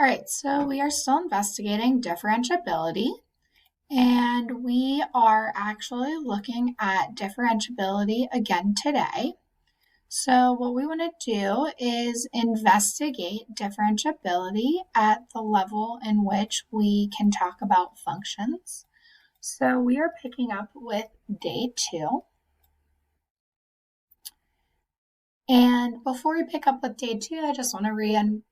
All right, so we are still investigating differentiability, and we are actually looking at differentiability again today. So what we want to do is investigate differentiability at the level in which we can talk about functions. So we are picking up with day 2. And before we pick up with day 2, I just want to reiterate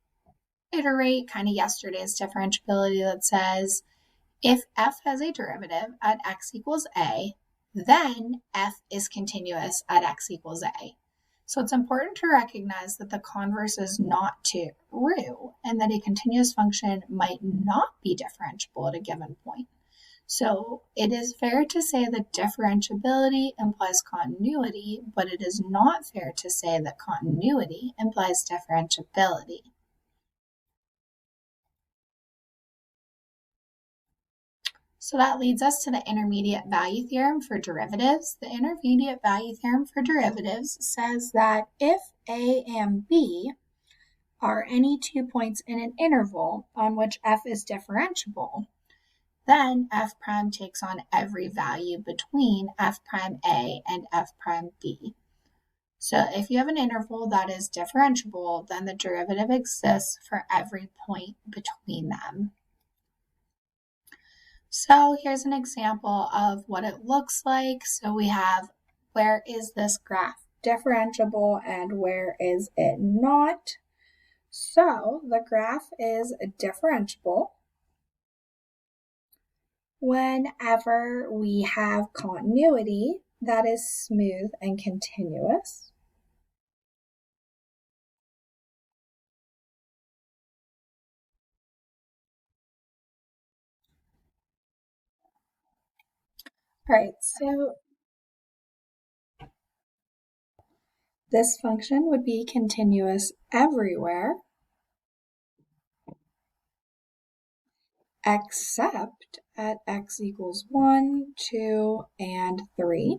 kind of yesterday's differentiability that says if f has a derivative at x equals a, then f is continuous at x equals a. So it's important to recognize that the converse is not true and that a continuous function might not be differentiable at a given point. So it is fair to say that differentiability implies continuity, but it is not fair to say that continuity implies differentiability. So that leads us to the intermediate value theorem for derivatives. The intermediate value theorem for derivatives says that if a and b are any 2 points in an interval on which f is differentiable, then f prime takes on every value between f prime a and f prime b. So if you have an interval that is differentiable, then the derivative exists for every point between them. So here's an example of what it looks like. So we have, where is this graph differentiable and where is it not? So the graph is differentiable whenever we have continuity that is smooth and continuous. All right, so this function would be continuous everywhere except at x equals 1, 2, and 3.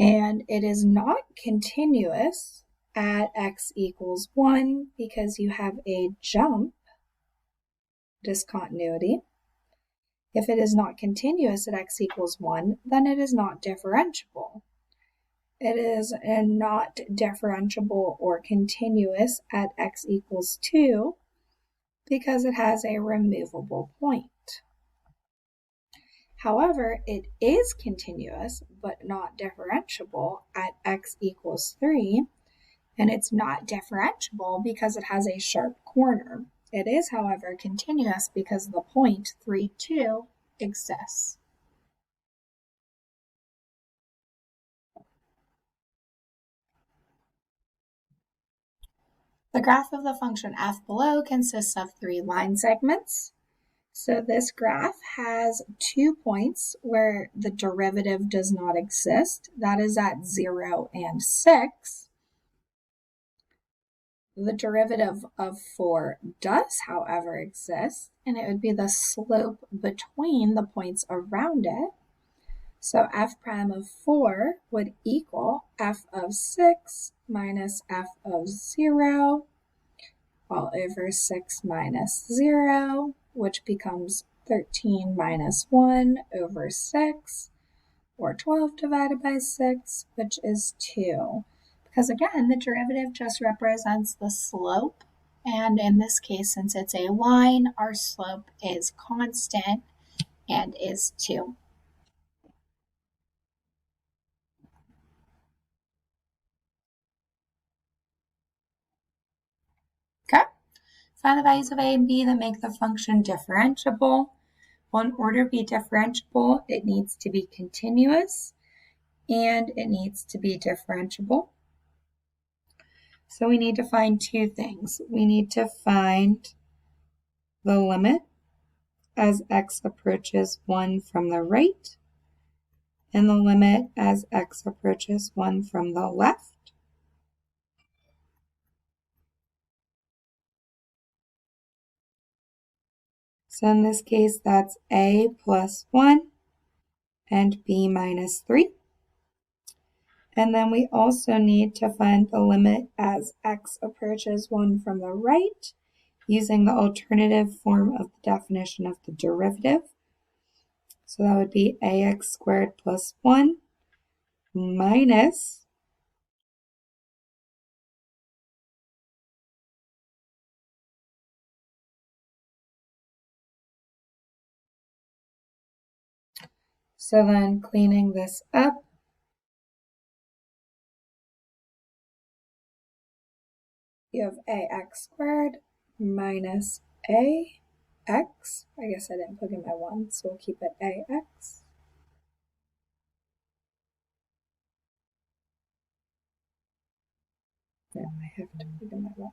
And it is not continuous at x equals 1 because you have a jump discontinuity. If it is not continuous at x equals 1, then it is not differentiable. It is not differentiable or continuous at x equals 2 because it has a removable point. However, it is continuous but not differentiable at x equals 3, and it's not differentiable because it has a sharp corner. It is, however, continuous because the point 3, 2 exists. The graph of the function f below consists of 3 line segments. So this graph has 2 points where the derivative does not exist. That is at 0 and 6. The derivative of 4 does, however, exist, and it would be the slope between the points around it. So f prime of 4 would equal f of 6 minus f of 0 all over 6 minus 0, which becomes 13 minus 1 over 6, or 12 divided by 6, which is 2. Because again, the derivative just represents the slope, and in this case, since it's a line, our slope is constant and is 2. Okay, find the values of a and b that make the function differentiable. Well, in order to be differentiable, it needs to be continuous and it needs to be differentiable. So we need to find 2 things. We need to find the limit as x approaches 1 from the right and the limit as x approaches 1 from the left. So in this case, that's a plus 1 and b minus 3. And then we also need to find the limit as x approaches 1 from the right using the alternative form of the definition of the derivative. So that would be ax squared plus 1 minus so then cleaning this up, you have ax squared minus ax. I guess I didn't plug in my 1, so we'll keep it ax. No, I have to plug in my 1.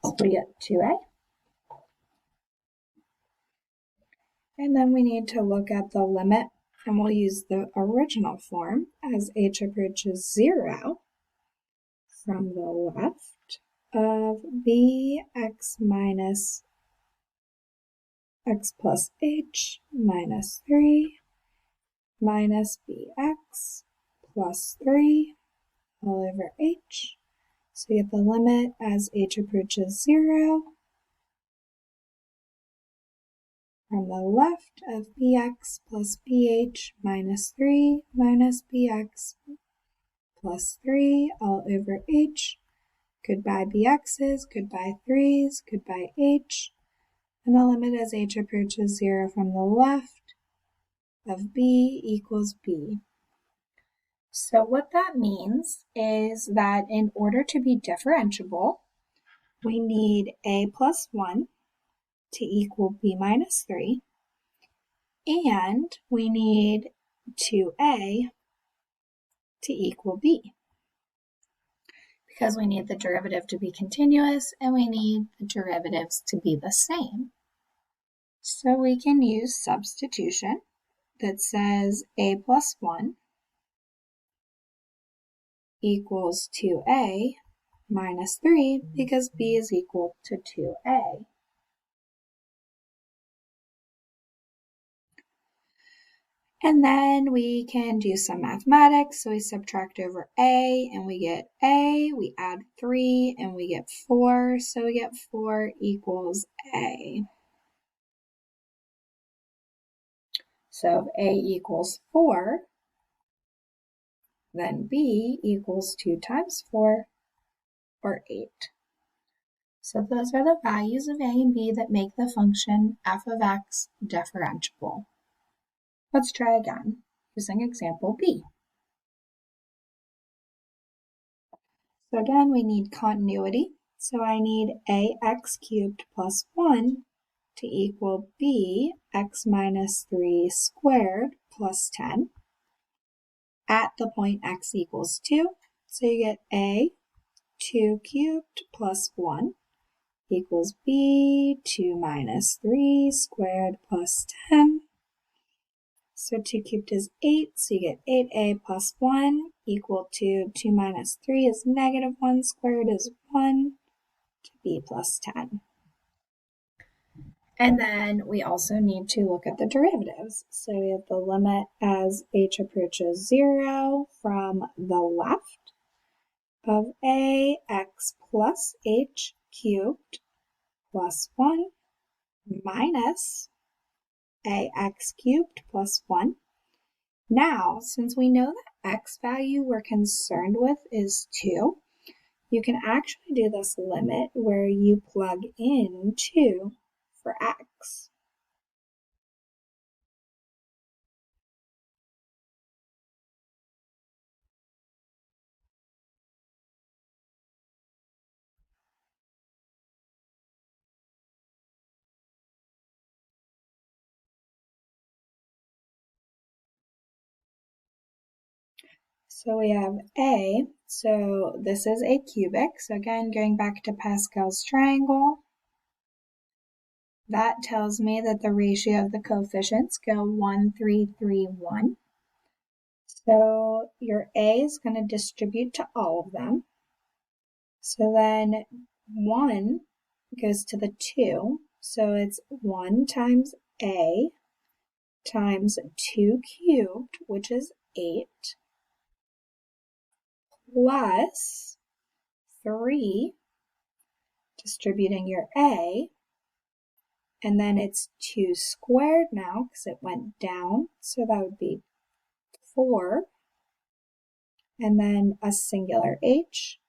So we get 2a. And then we need to look at the limit, and we'll use the original form as h approaches 0 from the left of bx minus x plus h minus 3 minus bx plus 3 all over h. So we get the limit as h approaches 0 from the left of bx plus bh minus 3 minus bx plus 3 all over h. Goodbye bx's, goodbye 3's, goodbye h. And the limit as h approaches 0 from the left of b equals b. So what that means is that in order to be differentiable, we need a plus 1 to equal b minus 3, and we need 2a to equal b, because we need the derivative to be continuous and we need the derivatives to be the same. So we can use substitution that says a plus 1 equals 2a minus 3 because b is equal to 2a. And then we can do some mathematics. So we subtract over a and we get a, we add 3 and we get 4. So we get 4 equals a. So if a equals 4, then b equals 2 times 4, or 8. So those are the values of a and b that make the function f of x differentiable. Let's try again using example b. So again, we need continuity. So I need ax cubed plus 1 to equal bx minus 3 squared plus 10 at the point x equals 2. So you get a 2 cubed plus 1 equals b 2 minus 3 squared plus 10. So 2 cubed is 8, so you get 8a plus 1 equal to 2 minus 3 is negative 1 squared is 1 to b plus 10. And then we also need to look at the derivatives. So we have the limit as h approaches 0 from the left of ax plus h cubed plus 1 minus ax cubed plus 1. Now, since we know the x value we're concerned with is 2, you can actually do this limit where you plug in 2 for x. So we have A, so this is a cubic. So again, going back to Pascal's triangle, that tells me that the ratio of the coefficients go 1, 3, 3, 1. So your A is going to distribute to all of them. So then 1 goes to the 2. So it's 1 times A times 2 cubed, which is 8, plus 3, distributing your A, and then it's 2 squared now because it went down, so that would be 4, and then a singular H,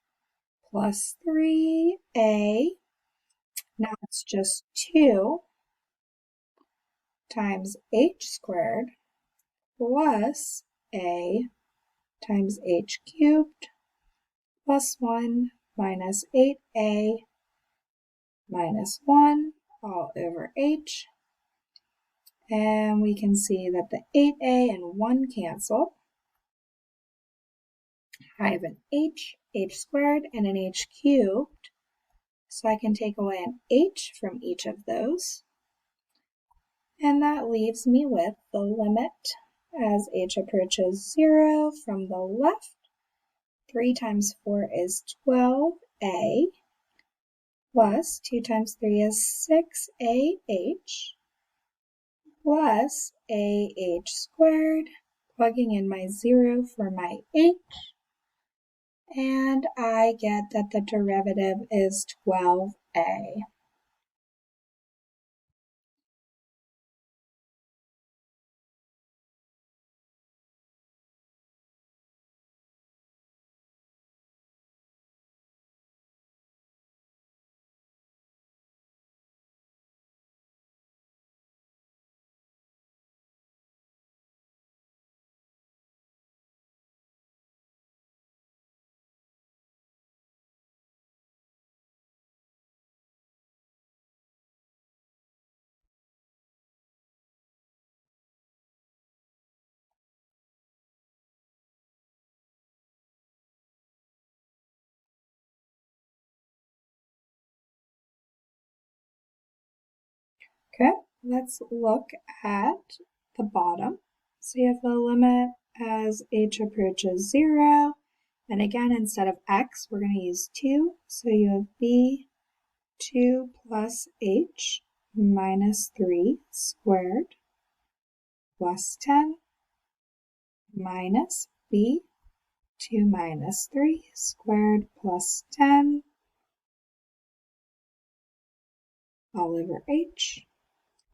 plus 3A, now it's just 2 times H squared, plus A times H cubed, plus 1 minus 8A minus 1 all over H. And we can see that the 8A and 1 cancel. I have an H squared, and an H cubed. So I can take away an H from each of those. And that leaves me with the limit as H approaches 0 from the left. 3 times 4 is 12A, plus 2 times 3 is 6AH, plus AH squared, plugging in my 0 for my H, and I get that the derivative is 12A. Okay, let's look at the bottom. So you have the limit as H approaches 0. And again, instead of X, we're going to use 2. So you have B 2 plus H minus 3 squared plus 10 minus B 2 minus 3 squared plus 10 all over H.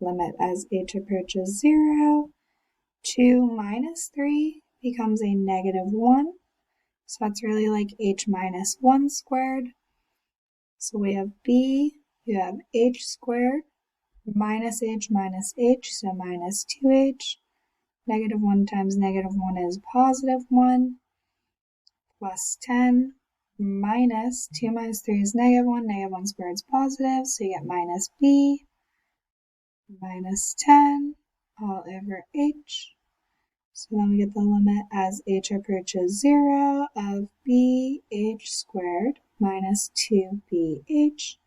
Limit as H approaches 0. 2 minus 3 becomes a negative 1. So that's really like H minus 1 squared. So we have B, you have H squared, minus H, so minus 2H. Negative 1 times negative 1 is positive 1, plus 10, minus 2 minus 3 is negative 1 squared is positive, so you get minus B, minus 10, all over H. So then we get the limit as H approaches 0 of BH squared minus 2BH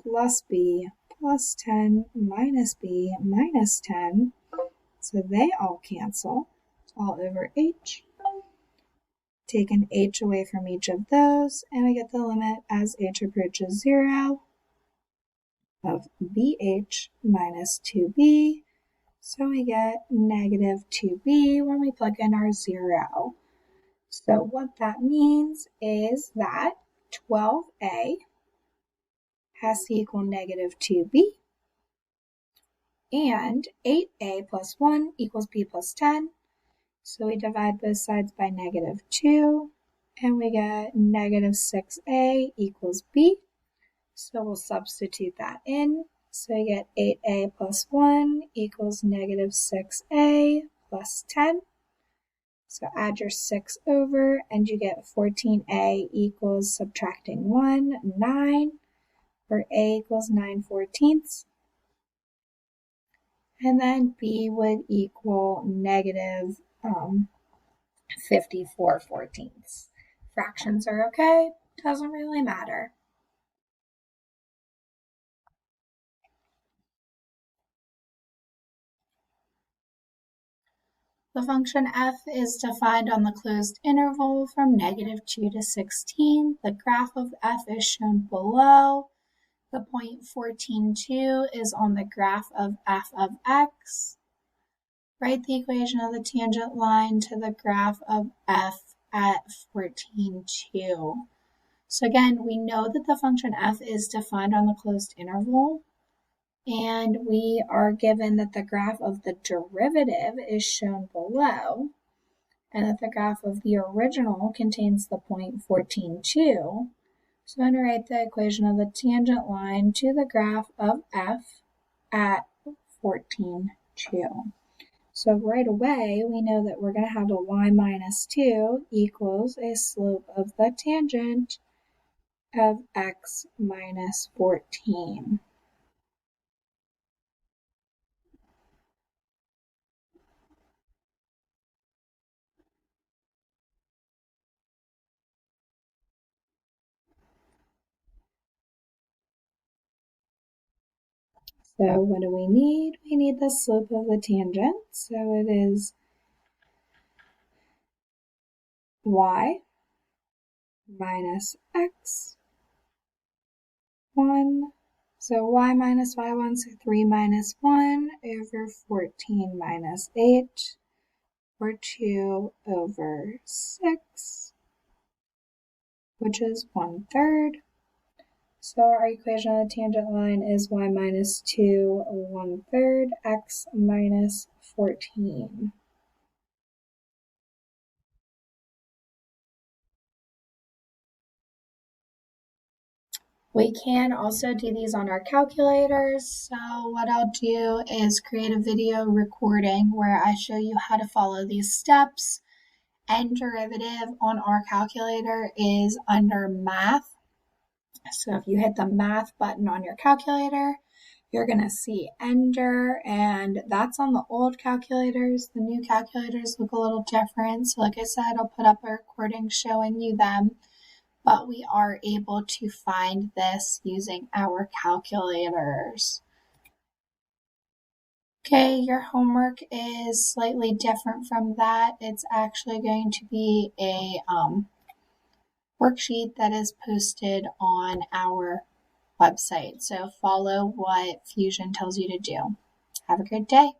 plus B plus 10 minus B minus 10. So they all cancel all over H. Take an H away from each of those, and we get the limit as H approaches 0 of BH minus 2B. So we get negative 2B when we plug in our 0. So what that means is that 12A has to equal negative 2B, and 8A plus 1 equals B plus 10. So we divide both sides by negative 2, and we get negative 6A equals B. So we'll substitute that in. So you get 8A plus 1 equals negative 6A plus 10. So add your 6 over, and you get 14A equals, subtracting 1, 9, where A equals 9/14. And then B would equal negative 54/14. Fractions are okay, doesn't really matter. The function f is defined on the closed interval from -2 to 16. The graph of f is shown below. The point 14,2 is on the graph of f of x. Write the equation of the tangent line to the graph of f at 14,2. So again, we know that the function f is defined on the closed interval, and we are given that the graph of the derivative is shown below, and that the graph of the original contains the point 14,2. So I'm going to write the equation of the tangent line to the graph of f at 14,2. So right away, we know that we're going to have a y minus 2 equals a slope of the tangent of x minus 14. So what do we need? We need the slope of the tangent. So it is y minus x 1. So y minus y1, so 3 minus 1 over 14 minus 8, or 2 over 6, which is 1/3. So our equation of the tangent line is y minus 2 1/3 x minus 14. We can also do these on our calculators. So what I'll do is create a video recording where I show you how to follow these steps. N derivative on our calculator is under math. So if you hit the math button on your calculator, you're going to see NDER, and that's on the old calculators. The new calculators look a little different. So like I said, I'll put up a recording showing you them, but we are able to find this using our calculators. Okay, your homework is slightly different from that. It's actually going to be a worksheet that is posted on our website. So follow what Fusion tells you to do. Have a good day.